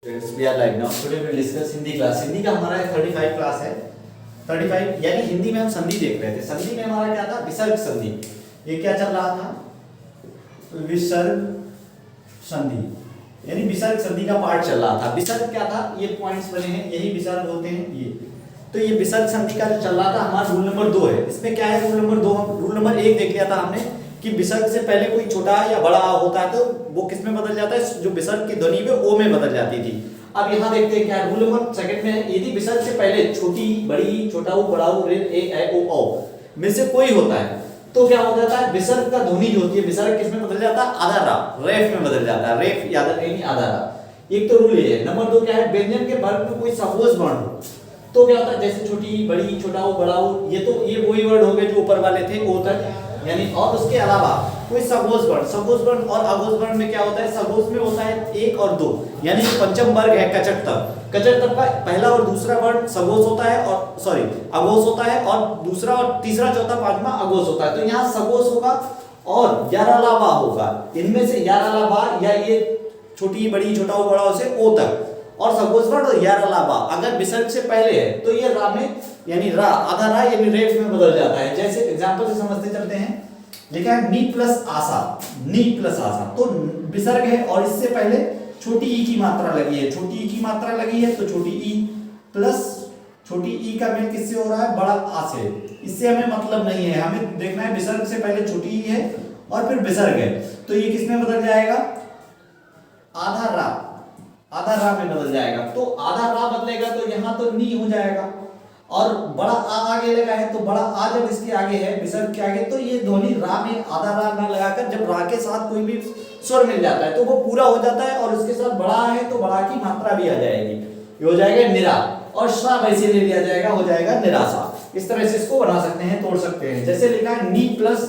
Friends, we are live now. Today we will discuss Hindi class. Hindi का हमारा 35 class है. 35 यानी हिंदी में हम संधि देख रहे थे. संधि में हमारा क्या था? विसर्ग संधि. ये क्या चल रहा था? विसर्ग संधि. यानी विसर्ग संधि का पार्ट चल रहा था. विसर्ग क्या था? ये पॉइंट्स बने हैं, यही विसर्ग होते हैं ये. तो ये विसर्ग संधि का जो चल रहा था हमारा रूल नंबर 2 है. इसमें क्या है रूल नंबर 2? रूल नंबर 1 देख लिया था हमने कि विसर्ग से पहले कोई छोटा या बड़ा होता है तो वो किस में बदल जाता है? जो विसर्ग की ध्वनि है ओ में बदल जाती थी. अब यहाँ देखते हैं क्या रूल नंबर सेकंड में है. यदि विसर्ग से पहले छोटी, बड़ी, छोटा ऊ, बड़ा ऊ, रे, ए, ऐ, ओ, औ में से कोई होता है तो क्या हो जाता है? विसर्ग का ध्वनि जो होती है विसर्ग किस में बदल जाता है? आधा रा, रेफ में बदल जाता है. रेफ याद रखिए, आधा रा. एक तो रूल ये है. नंबर 2 क्या है? व्यंजन के वर्ग में कोई सहोज वर्ण हो तो क्या होता है? जैसे छोटी, बड़ी, छोटा ऊ, बड़ा ऊ, ये तो ये वही वर्ड हो गए जो ऊपर वाले थे ओ तक. यानी और उसके अलावा कोई सगोज वर्ण और अगोज वर्ण में क्या होता है? सगोज में होता है 1 और 2. यानी पंचम वर्ग है कचट तक. कचट तक का पहला और दूसरा वर्ण सगोज होता है और सॉरी अगोज होता है और दूसरा और तीसरा चौथा पांचवा अगोज होता है. तो यहाँ सगोज होगा और यारालावा होगा. इनमें से यारालावा या ये छोटी, बड़ी, छोटा ऊ, बड़ा से ओ तक और सगोज वर्ण और यारालावा अगर विसर्ग से पहले है तो ये रा में यानी रा, आधा रा यानी रेफ में बदल जाता है. जैसे एग्जांपल से समझते चलते हैं. लिखा है नी प्लस आशा. नी प्लस आशा तो विसर्ग है और इससे पहले छोटी ई की मात्रा लगी है. छोटी ई की मात्रा लगी है तो छोटी ई प्लस छोटी ई का मेल किससे हो रहा है? बड़ा आ से. इससे हमें मतलब नहीं है. हमें देखना है विसर्ग से पहले छोटी ई है और फिर विसर्ग है तो ये किस में बदल जाएगा? आधा रा, आधा रा में बदल जाएगा. तो आधा रा बदलेगा तो यहाँ तो नी हो जाएगा और बड़ा आ आगे लगा है तो बड़ा आ जब इसके आगे है विसर्ग के आगे तो ये ध्वनि रा में आधा रा ना लगाकर जब रा के साथ कोई भी स्वर मिल जाता है तो वो पूरा हो जाता है और उसके साथ बड़ा है तो बड़ा की मात्रा भी आ जाएगी. ये हो जाएगा निरा और श्रा वैसे ले लिया जाएगा, हो जाएगा निराशा. इस तरह से इसको बना सकते हैं, तोड़ सकते हैं. जैसे लिखा है नी प्लस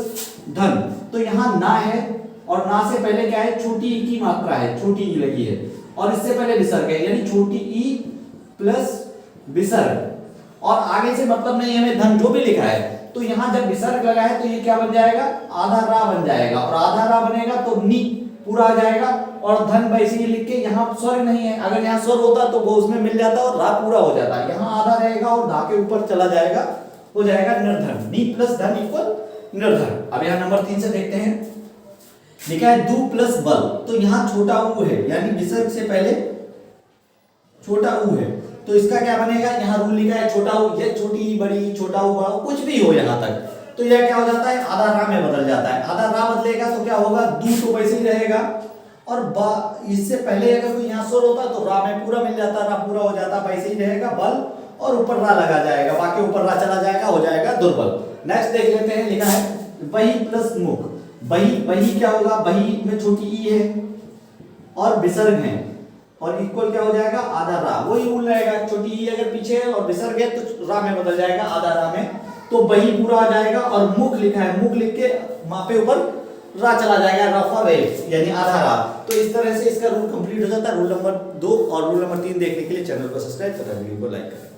धन तो यहाँ ना है और ना से पहले क्या है? छोटी ई की मात्रा है, छोटी ई लगी है और इससे पहले विसर्ग है यानी छोटी ई प्लस विसर्ग और आगे से मतलब नहीं हमें धन जो भी लिखा है तो यहाँ जब विसर्ग लगा है तो ये क्या बन जाएगा? आधा रा बन जाएगा और आधा रा बनेगा तो नी पूरा आ जाएगा और धन वैसे ही लिख के यहाँ स्वर नहीं है. अगर यहाँ स्वर होता तो वो उसमें मिल जाता और रा पूरा हो जाता. यहाँ आधा रहेगा और धा के ऊपर चला जाएगा, हो जाएगा निर्धन. नी प्लस धन इक्वल निर्धन. अब यहाँ नंबर 3 से देखते हैं. लिखा है दू प्लस बल तो यहाँ छोटा ऊ है यानी विसर्ग से पहले छोटा ऊ है तो इसका क्या बनेगा? यहाँ रूल लिखा है छोटा ऊ, ये छोटी, बड़ी, छोटा ऊ, बड़ा कुछ भी हो यहाँ तक तो यह क्या हो जाता है? आधा रा में बदल जाता है. आधा रा बदलेगा तो क्या होगा? दू तो वैसे ही रहेगा और बा इससे पहले अगर कोई यहाँ स्वर होता तो रा में पूरा मिल जाता, रा पूरा हो जाता, वैसे ही रहेगा बल और ऊपर रा लगा जाएगा, बाकी ऊपर रा चला जाएगा, हो जाएगा दुर्बल. नेक्स्ट देख लेते हैं. लिखा है बही प्लस मुख. बही, बही क्या होगा? बही में छोटी ई है और विसर्ग है और इक्वल क्या हो जाएगा? आधा रा. वही रूल रहेगा, छोटी ई अगर पीछे है और विसर्ग है तो रा में बदल जाएगा, आधा रा में. तो बही पूरा आ जाएगा और मुख लिखा है, मुख लिख के मापे ऊपर रा चला जाएगा, रा फॉर रेफ यानी आधा रा. तो इस तरह से इसका रूल कंप्लीट हो जाता है. रूल नंबर 2 और रूल नंबर 3 देखने के लिए चैनल को सब्सक्राइब करें, वीडियो को लाइक करें.